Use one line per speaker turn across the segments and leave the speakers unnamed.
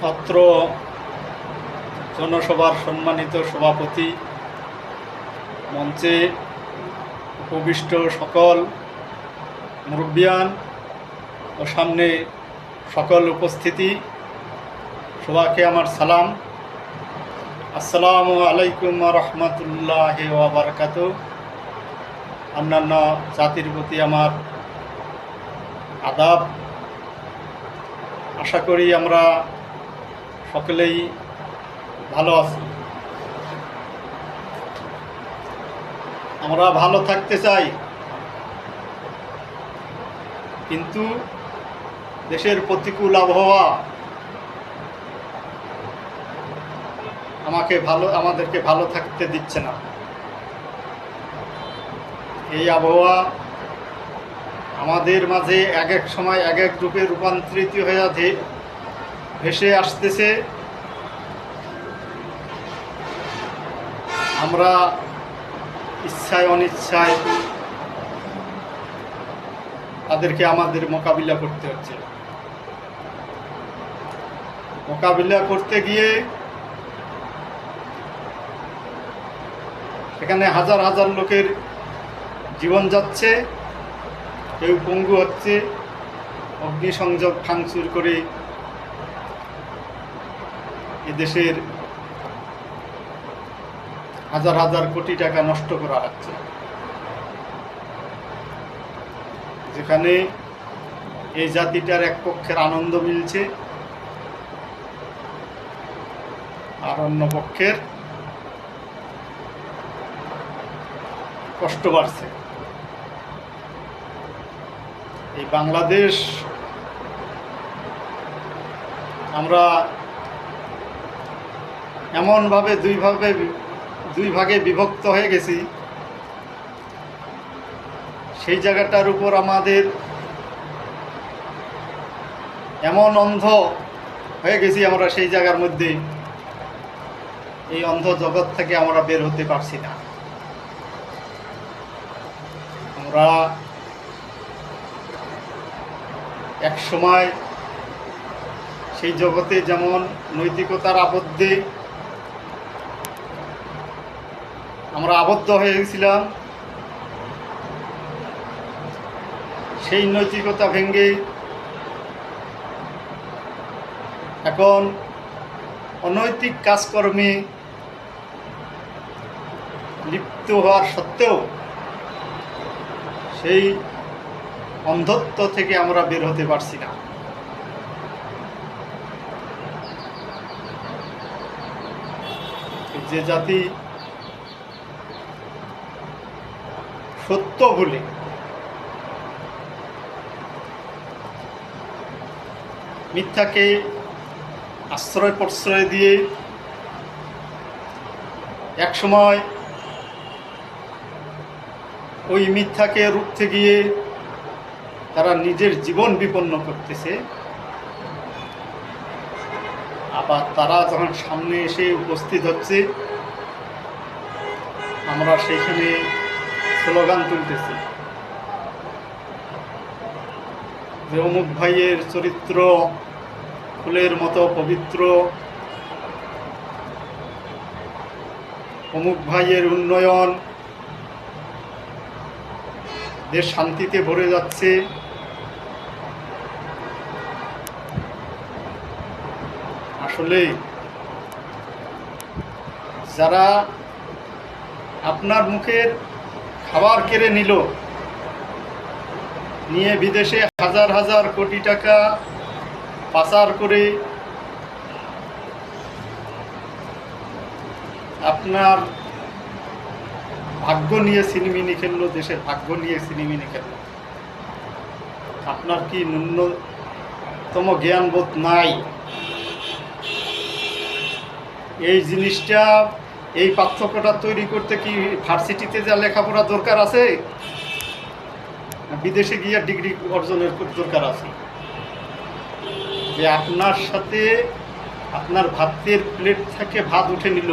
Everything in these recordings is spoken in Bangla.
অত্র জনসভার সম্মানিত সভাপতি, মঞ্চে উপবিষ্ট সকল মুরব্বিয়ান ও সামনে সকল উপস্থিতি, সবাইকে আমার সালাম। আসসালামু আলাইকুম রহমতুল্লাহি ওয়া বারাকাতুহু। অন্যান্য জাতির প্রতি আমার আদাব। আশা করি আমরা সকলেই ভালো আছি। আমরা ভালো থাকতে চাই, কিন্তু দেশের প্রতিকূল আবহাওয়া আমাদেরকে ভালো থাকতে দিচ্ছে না। এই আবহাওয়া আমাদের মাঝে এক এক সময় এক এক রূপে রূপান্তরিত হয়ে ভেসে আসতেছে। আমরা ইচ্ছায় অনিচ্ছায় তাদেরকে আমাদের মোকাবিলা করতে হচ্ছে। মোকাবিলা করতে গিয়ে সেখানে হাজার হাজার লোকের জীবন যাচ্ছে, কেউ পঙ্গু হচ্ছে, অগ্নিসংযোগ ভাঙচুর করে এদেশের হাজার হাজার কোটি টাকা নষ্ট করা হচ্ছে, যেখানে এই জাতিটার এক পক্ষের আনন্দ মিলছে আর অন্য পক্ষের কষ্ট বাড়ছে। এই বাংলাদেশ আমরা এমনভাবে দুই ভাগে বিভক্ত হয়ে গেছি, সেই জায়গাটার উপর আমাদের এমন অন্ধ হয়ে গেছি, আমরা সেই জায়গার মধ্যে এই অন্ধ জগৎ থেকে আমরা বের হতে পারছি না। আমরা এক সময় সেই জগতে যেমন নৈতিকতার আবদ্ধে আমরা আবদ্ধ হয়ে গেছিলাম, সেই নৈতিকতা ভেঙে এখন অনৈতিক কাজকর্মে লিপ্ত হওয়ার সত্ত্বেও সেই অন্ধত্ব থেকে আমরা বের হতে পারছি না। যে জাতি সত্য ভুলে মিথ্যাকে আশ্রয় প্রশ্রয় দিয়ে একসময় ওই মিথ্যাকে রুখতে গিয়ে তারা নিজের জীবন বিপন্ন করতেছে, আবার তারা যখন সামনে এসে উপস্থিত হচ্ছে আমরা সেইখানে স্লোগান তুলতেছি যে অমুক ভাইয়ের চরিত্র ফুলের মতো পবিত্র, অমুক ভাইয়ের উন্নয়ন, দেশ শান্তিতে ভরে যাচ্ছে। আসলে যারা আপনার মুখের খাবার কেড়ে নিয়ে বিদেশে হাজার হাজার কোটি টাকা পাচার করে আপনার ভাগ্য নিয়ে ছিনিমিনি খেললো, দেশের ভাগ্য নিয়ে ছিনিমিনি খেললো, আপনার কি ন্যূনতম জ্ঞানবোধ নাই? এই জিনিসটা, এই পার্থক্যটা তৈরি করতে কি ভার্সিটিতে যা লেখাপড়া দরকার আছে, বিদেশে গিয়ে ডিগ্রি অর্জনের দরকার আছে? যে আপনার সাথে আপনার ভাতের প্লেট থেকে ভাত উঠে নিল,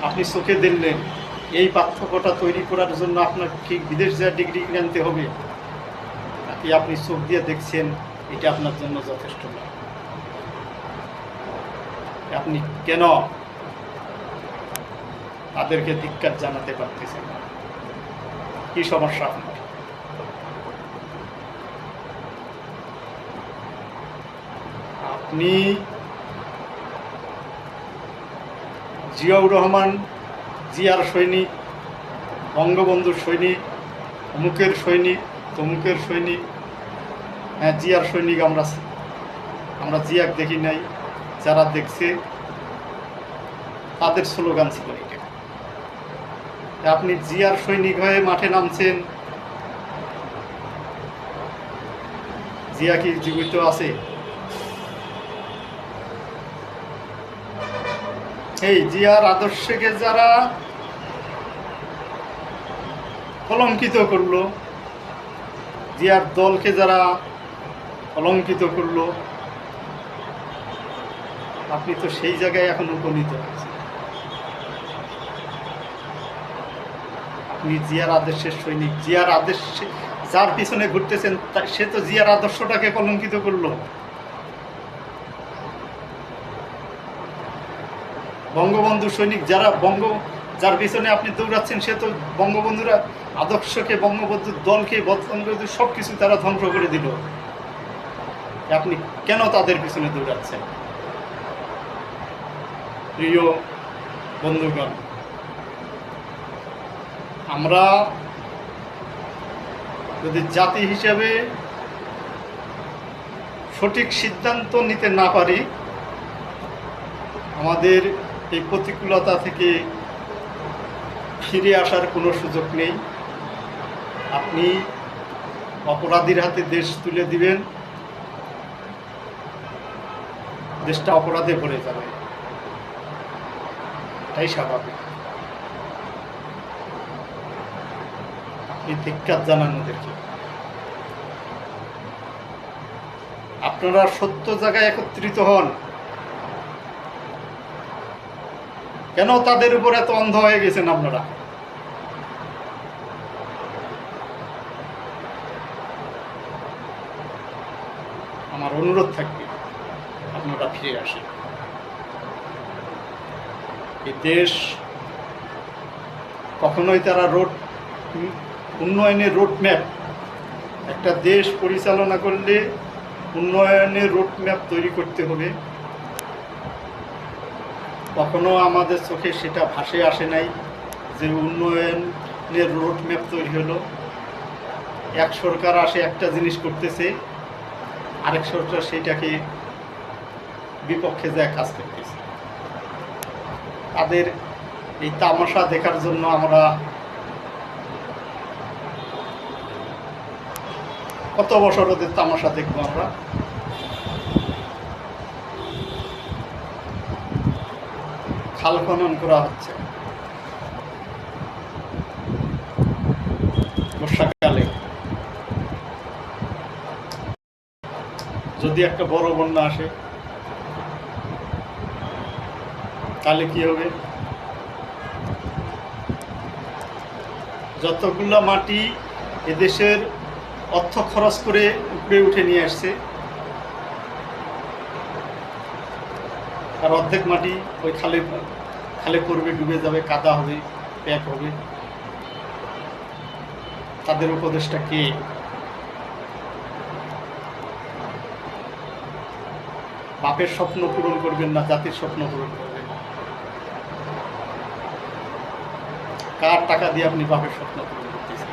আপনি চোখে দেখলেন, এই পার্থক্যটা তৈরি করার জন্য আপনার কি বিদেশ যা ডিগ্রি আনতে হবে, নাকি আপনি চোখ দিয়ে দেখছেন এটা আপনার জন্য যথেষ্ট না? আপনি কেন তাদেরকে ধিক্কার জানাতে পারতেছেন না? কি সমস্যা আপনার? আপনি জিয়াউর রহমান, জিয়ার সৈনিক, বঙ্গবন্ধুর সৈনিক, অমুকের সৈনিক, তমুকের সৈনিক। হ্যাঁ, জিয়ার সৈনিক আমরা জিয়াক দেখি নাই, যারা দেখছে তাদের স্লোগান ছিল এটা। আপনি জিয়ার সৈনিক হয়ে মাঠে নামছেন, জিয়া কি জীবিত আছে? এই জিয়ার আদর্শকে যারা কলঙ্কিত করলো, জিয়ার দলকে যারা কলঙ্কিত করলো, আপনি তো সেই জায়গায় এখন উপনীত হয়েছেন। আপনি জিয়ার আদর্শের সৈনিক, জিয়ার আদর্শে যার পিছনে ঘুরতেছেন সে তো জিয়ার আদর্শটাকে কলঙ্কিত করলো। বঙ্গবন্ধু সৈনিক যার পিছনে আপনি দৌড়াচ্ছেন সে তো বঙ্গবন্ধুরা আদর্শকে, বঙ্গবন্ধুর দলকে, বঙ্গবন্ধু সব কিছু তারা ধ্বংস করে দিল। আপনি কেন তাদের পিছনে দৌড়াচ্ছেন? প্রিয় বন্ধুগণ, আমরা যদি জাতি হিসাবে সঠিক সিদ্ধান্ত নিতে না পারি, আমাদের এই প্রতিকূলতা থেকে ফিরে আসার কোনো সুযোগ নেই। আপনি অপরাধীর হাতে দেশ তুলে দিবেন, দেশটা অপরাধে ভরে যাবে, এটাই স্বাভাবিক। আপনি ধিক্কার জানান ওদেরকে। আপনারা সত্য জায়গায় একত্রিত হন। কেন তাদের উপর এত অন্ধ হয়ে গেছেন আপনারা? আমার অনুরোধ থাকবে আপনারা ফিরে আসেন। এই দেশ কখনোই তারা উন্নয়নের রোডম্যাপ, একটা দেশ পরিচালনা করলে উন্নয়নের রোডম্যাপ তৈরি করতে হবে। কখনো আমাদের চোখে সেটা ভাসে আসে নাই যে উন্নয়নের রোডম্যাপ তৈরি হলো। এক সরকার আসে একটা জিনিস করতেছে, আরেক সরকার সেইটাকে বিপক্ষে যায় কাজ করতেছে। তাদের এই তামাশা দেখার জন্য আমরা কত বছর ওদের তামাশা দেখবো আমরা? খাল খনন করা হচ্ছে বর্ষাকালে। যদি একটা বড় বন্যা আসে তাহলে কি হবে? যতগুলা মাটি এদেশের অর্থ খরচ করে উপরে উঠে নিয়ে আসছে, আর অর্ধেক মাটি ওই খালে পড়বে, ডুবে যাবে, কাদা হবে, প্যাক হবে। তাদের উপদেশটা কে? বাপের স্বপ্ন পূরণ করবেন না জাতির স্বপ্ন পূরণ করবেন? কার টাকা দিয়ে আপনি বাপের স্বপ্ন পূরণ করতেছেন?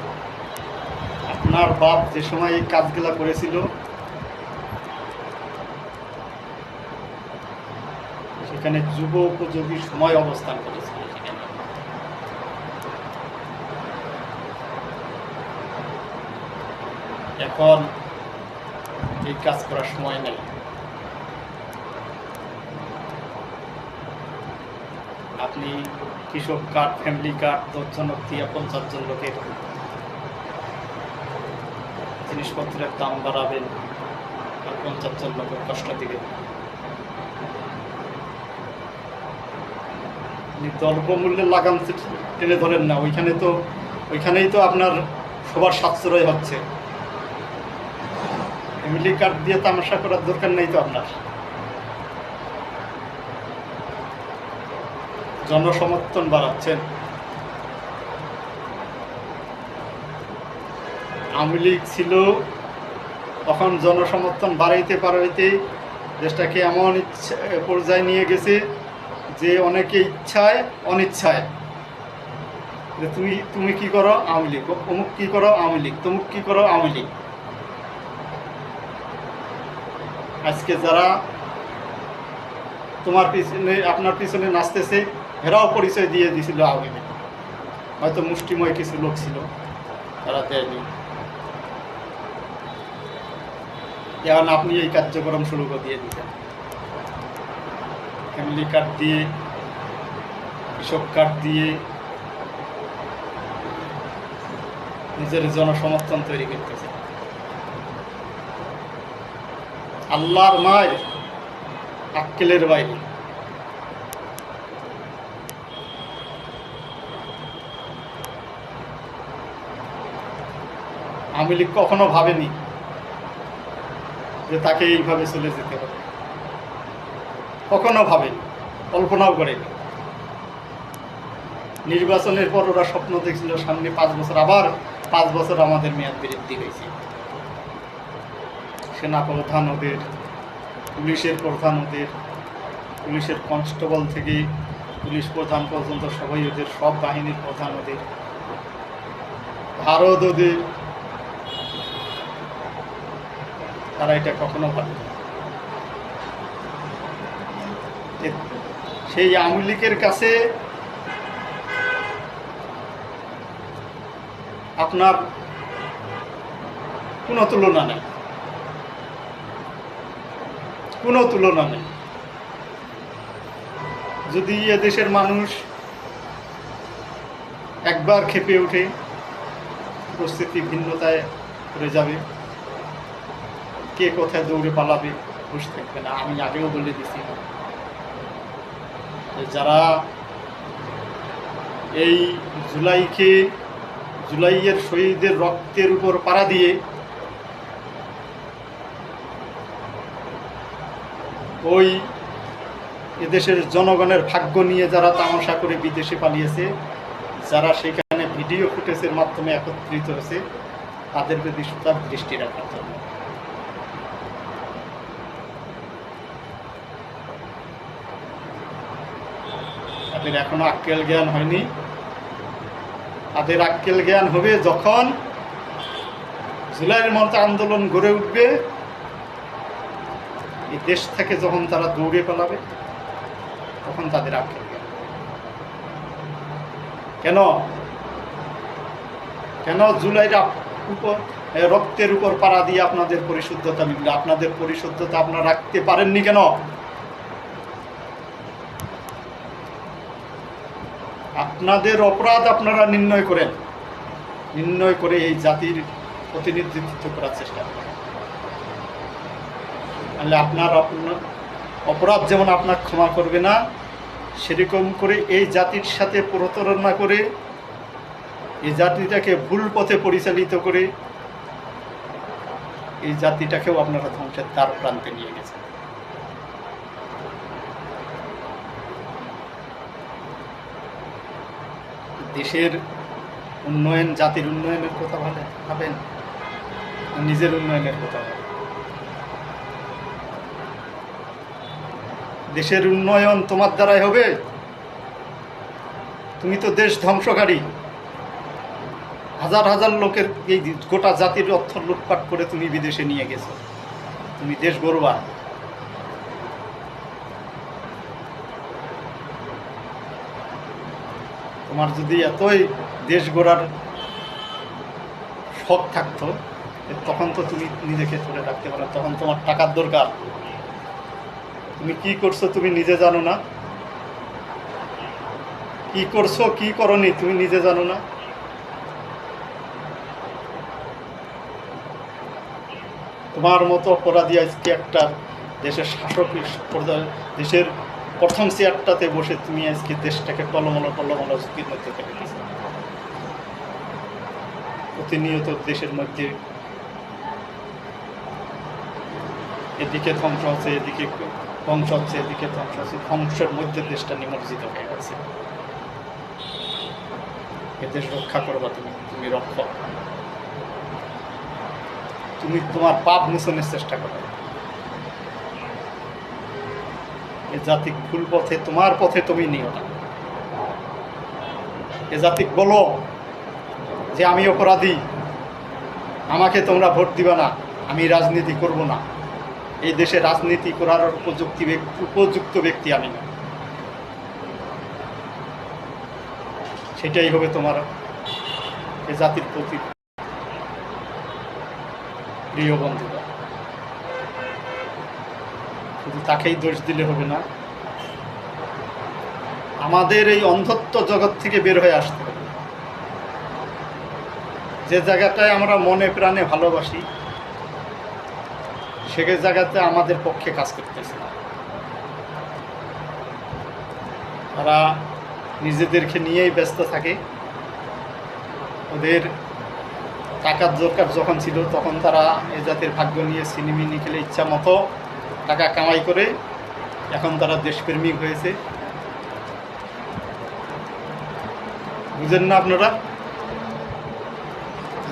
আপনার বাপ যে সময় এই কাজগুলা করেছিল সেখানে যুব উপযোগী সময় অবস্থান করেছিল। এখন এই কাজ করার সময় নেই। আপনি কৃষক কার্ড, ফ্যামিলি কার্ড 10 জন 50 জন লোকের জিনিসপত্রের দাম বাড়াবেন আর 50 জন লোকের কষ্ট দিবেন। দ্রব্যমূল্যের লাগাম টেনে ধরেন না। ওইখানেই তো আপনার সবার সাশ্রয় হচ্ছে। ফ্যামিলি কার্ড দিয়ে তামাশা করার দরকার নেই তো আপনার। জনসমর্থন বাড়াচ্ছেন। আওয়ামী লীগ ছিল তখন জনসমর্থন বাড়াইতে দেশটাকে এমন পর্যায়ে নিয়ে গেছে যে অনেকে ইচ্ছায় অনিচ্ছায় যে তুমি কি করো আওয়ামী লীগ, অমুক কি করো আওয়ামী লীগ, তমুক কি করো আওয়ামী লীগ। আজকে যারা আপনার পিছনে নাচতেছে এরাও পরিচয় দিয়ে দিয়েছিল আওয়ামী লীগ, হয়তো মুষ্টিময় কিছু লোক ছিল তারা দেয়নি। এখন আপনি এই কার্যক্রম শুরু করে দিয়ে দিতেন, ফ্যামিলি কার্ড দিয়ে, কৃষক কার্ড দিয়ে নিজের জনসমর্থন তৈরি করতেছে। আল্লাহর মায় আক্কেলের বাইরে। আওয়ামী লীগ কখনো ভাবেনি যে তাকে এইভাবে চলে যেতে হবে, কখনো ভাবেনি, কল্পনাও করেনি। নির্বাচনের পর ওরা স্বপ্ন দেখছিল সামনে 5 বছর, আবার 5 বছর আমাদের মেয়াদ বৃদ্ধি হয়েছে। সেনা প্রধান ওদের, পুলিশের প্রধান ওদের, পুলিশের কনস্টেবল থেকে পুলিশ প্রধান পর্যন্ত সবাই ওদের, সব বাহিনীর প্রধান ওদের, ভারত ওদের। তারা এটা কখনো ভাবে না। সেই আওয়ামী লীগের কাছে আপনার কোনো তুলনা নেই, কোনো তুলনা নেই। যদি এদেশের মানুষ একবার ক্ষেপে ওঠে, পরিস্থিতি ভিন্নতায় করে যাবে, কে কোথায় দৌড়ে পালাবে হুঁশ থাকবে না। আমি আগেও বলে দিছি, যারা এই জুলাইয়ের শহীদদের রক্তের উপর পাড়া দিয়ে ওই এদেশের জনগণের ভাগ্য নিয়ে যারা তামাশা করে বিদেশে পালিয়েছে, যারা সেখানে ভিডিও ফুটেজের মাধ্যমে একত্রিত হয়েছে, তাদের প্রতি তার দৃষ্টি রাখার জন্য। তাদের এখনো আক্কেল জ্ঞান হয়নি। তাদের আক্কেল জ্ঞান হবে যখন জুলাইয়ের মতো আন্দোলন গড়ে উঠবে, এই দেশ থেকে যখন তারা দৌড়ে পালাবে, তখন তাদের আক্কেল জ্ঞান। কেন জুলাইয়ের উপর রক্তের উপর পাড়া দিয়ে আপনাদের পরিশুদ্ধতা মিলল? আপনাদের পরিশুদ্ধতা আপনারা রাখতে পারেননি কেন? আপনাদের অপরাধ আপনারা নির্ণয় করেন, নির্ণয় করে এই জাতির প্রতিনিধিত্ব করার চেষ্টা করেন। তাহলে আপনার অপরাধ যেমন আপনার ক্ষমা করবে না, সেরকম করে এই জাতির সাথে প্রতারণা করে এই জাতিটাকে ভুল পথে পরিচালিত করে এই জাতিটাকেও আপনারা ধ্বংসের দ্বার প্রান্তে নিয়ে গেছেন। দেশের উন্নয়ন, জাতির উন্নয়নের কথা ভাবেন, নিজের উন্নয়নের কথা ভাবেন। দেশের উন্নয়ন তোমার দ্বারাই হবে? তুমি তো দেশ ধ্বংসকারী। হাজার হাজার লোকের এই গোটা জাতির অর্থ লুটপাট করে তুমি বিদেশে নিয়ে গেছো, তুমি দেশ গড়বা। তোমার যদি এতই দেশ গড়ার শখ থাকতো, তখন তো তুমি নিজেকে ধরে রাখতে পারো। তখন তোমার টাকার দরকার। তুমি কি করছো তুমি নিজে জানো না, কি করছো কি করনি তুমি নিজে জানো না। তোমার মতো অপরাধী আজকে একটা দেশের শাসক, দেশের প্রথম চেয়ারটাতে বসে তুমি আজকে দেশটাকে টলমলো ঝুঁকির মধ্যে ফেলে দিয়েছ। প্রতিনিয়ত দেশের মধ্যে এদিকে ধ্বংস হচ্ছে, এদিকে ধ্বংস হচ্ছে, এদিকে ধ্বংস হচ্ছে, ধ্বংসের মধ্যে দেশটা নিমজ্জিত হয়ে গেছে। এ দেশ রক্ষা করবা তুমি, তুমি রক্ষক। তুমি তোমার পাপ মোচনের চেষ্টা করো। এ জাতি ভুল পথে, তোমার পথে তুমি নিও না। এ জাতিক বলো যে আমি অপরাধী, আমাকে তোমরা ভোট দিবা না, আমি রাজনীতি করব না, এই দেশে রাজনীতি করার উপযুক্ত ব্যক্তি আমি না। সেটাই হবে তোমার এ জাতির প্রতি প্রিয় বন্ধুরা। শুধু তাকেই দোষ দিলে হবে না, আমাদের এই অন্ধত্ব জগৎ থেকে বের হয়ে আসতে হবে। যে জায়গাটায় আমরা মনে প্রাণে ভালোবাসি, সে জায়গাতে আমাদের পক্ষে কাজ করতেছে না। তারা নিজেদেরকে নিয়েই ব্যস্ত থাকে। ওদের টাকার দরকার যখন ছিল, তখন তারা এ জাতির ভাগ্য নিয়ে সিনেমিনি খেলে ইচ্ছা মতো টাকা কামাই করে। এখন তারা দেশপ্রেমিক হয়েছে। বুঝেন না আপনারা?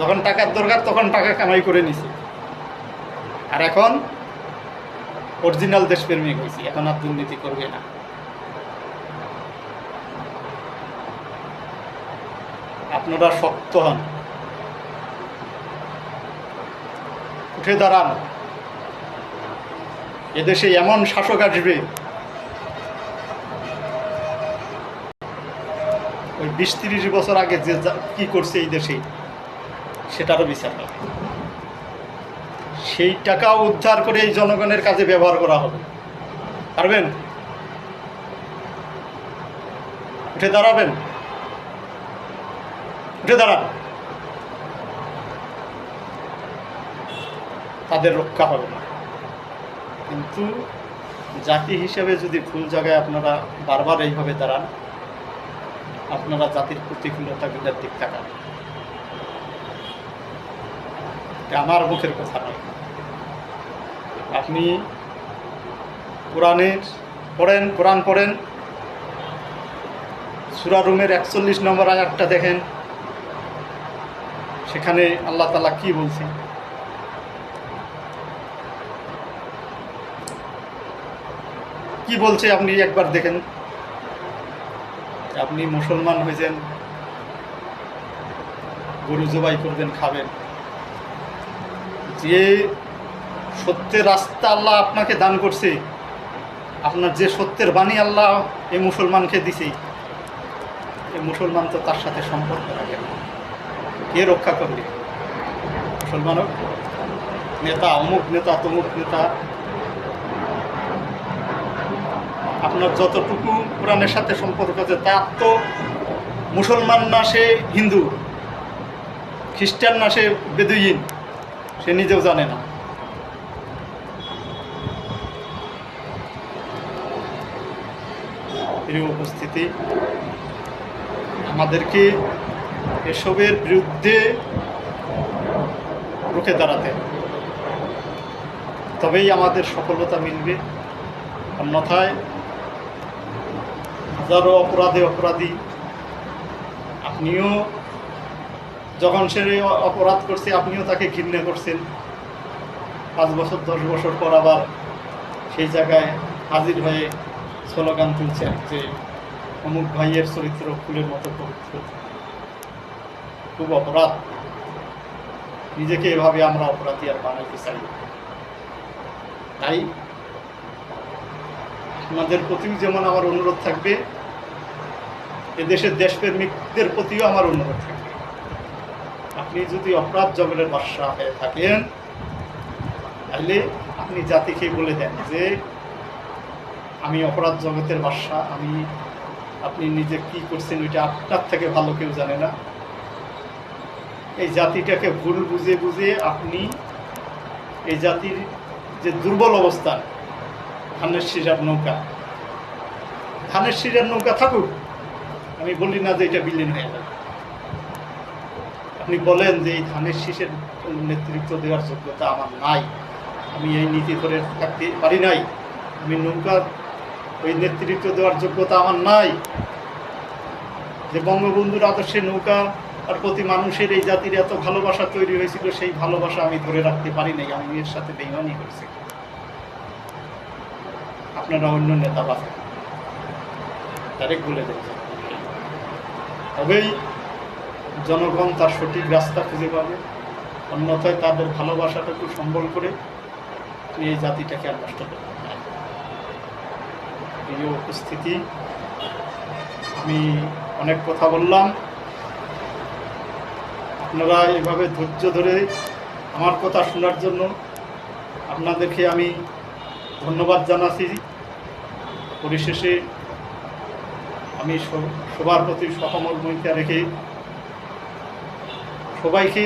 যখন টাকার দরকার তখন টাকা কামাই করে নিছে, আর এখন অরিজিনাল দেশপ্রেমিক হয়েছে, এখন আর দুর্নীতি করবে না। আপনারা শক্ত হন, উঠে দাঁড়ান। এদেশে এমন শাসক আসবে, ওই 20-30 বছর আগে যে কি করছে এই দেশে, সেটারও বিচার হবে। সেই টাকাও উদ্ধার করে এই জনগণের কাজে ব্যবহার করা হবে। পারবেন? উঠে দাঁড়াবেন, উঠে দাঁড়ান। তাদের রক্ষা হবে না। কিন্তু জাতি হিসেবে যদি ভুল জায়গায় আপনারা বারবার এইভাবে দাঁড়ান, আপনারা জাতির প্রতিকূলতাগুলোর দিক তাকান। আমার মুখের কথা নয়। আপনি কোরআন পড়েন, সূরা রুমের 41 নম্বর আয়াতটা দেখেন, সেখানে আল্লাহ তাআলা কি বলছে। কি বলছে আপনি একবার দেখেন। আপনি মুসলমান হয়েছেন, গরু জবাই করবেন, খাবেন। যে সত্যের রাস্তা আল্লাহ আপনাকে দান করছে, আপনার যে সত্যের বাণী আল্লাহ এই মুসলমানকে দিছে, এই মুসলমান তো তার সাথে সম্পর্ক রাখে না। কে রক্ষা করবে? মুসলমান হোক, নেতা অমুক নেতা তমুক নেতা, আপনার যতটুকু কোরআনের সাথে সম্পর্ক আছে, তার তো মুসলমান না সে হিন্দু, খ্রিস্টান না সে বেদুইন, সে নিজেও জানে না। এই উপস্থিতি, আমাদেরকে এসবের বিরুদ্ধে রুখে দাঁড়াতে, তবেই আমাদের সফলতা মিলবে। অন্যথায় হাজারো অপরাধী, আপনিও যখন সে অপরাধ করছে আপনিও তাকে ঘৃণা করছেন। 5 বছর 10 বছর পর আবার সেই জায়গায় হাজির হয়ে স্লোগান তুলছেন যে অমুক ভাইয়ের চরিত্র ফুলের মতো পবিত্র। খুব অপরাধ। নিজেকে এভাবে আমরা অপরাধী আর বানাইতে চাই। তাই আপনাদের প্রতিও যেমন আমার অনুরোধ থাকবে, এদেশের দেশপ্রেমিকদের প্রতিও আমার অনুরোধ থাকবে। আপনি যদি অপরাধ জগতের বাদশা হয়ে থাকেন, তাহলে আপনি জাতিকে বলে দেন যে আমি অপরাধ জগতের বাদশা, আপনি নিজে কি করছেন ওইটা আপনার থেকে ভালো কেউ জানে না। এই জাতিটাকে ভুল বুঝে আপনি এই জাতির যে দুর্বল অবস্থান, ধানের শিরার নৌকা থাকুক, আমি বলি না যে এটা বিলীন হয়ে যাবে। আপনি বলেন যে এই ধানের শীষের নেতৃত্ব দেওয়ার যোগ্যতা আমার নাই, আমি এই নীতি ধরে থাকতে পারি নাই, আমি নৌকার ওই নেতৃত্ব দেওয়ার যোগ্যতা আমার নাই। যে বঙ্গবন্ধুর আদর্শে নৌকা আর প্রতি মানুষের এই জাতির এত ভালোবাসা তৈরি হয়েছিল, সেই ভালোবাসা আমি ধরে রাখতে পারি নাই। আমি এর সাথে বেইমানি করেছি। আপনারা অন্য নেতা বাঁচেন, ডাইরেক্ট বলে দিয়েছেন। তবেই জনগণ তার সঠিক রাস্তা খুঁজে পাবে, অন্যথায় তাদের ভালোবাসাটাকে সম্বল করে এই জাতিটাকে আর নষ্ট করতে পারে। এই উপস্থিতি, আমি অনেক কথা বললাম, আপনারা এভাবে ধৈর্য ধরে আমার কথা শোনার জন্য আপনাদেরকে আমি ধন্যবাদ জানাচ্ছি। পরিশেষে আমি সবার প্রতি সহমর্মিতা রেখে সবাইকে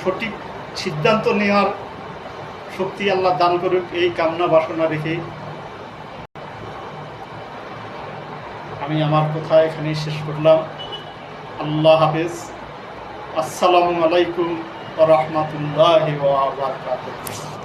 সঠিক সিদ্ধান্ত নেওয়ার শক্তি আল্লাহ দান করুক, এই কামনা বাসনা রেখে আমি আমার কথা এখানেই শেষ করলাম। আল্লাহ হাফেজ। আসসালামু আলাইকুম ওয়া রাহমাতুল্লাহি ওয়া বারাকাতুহু।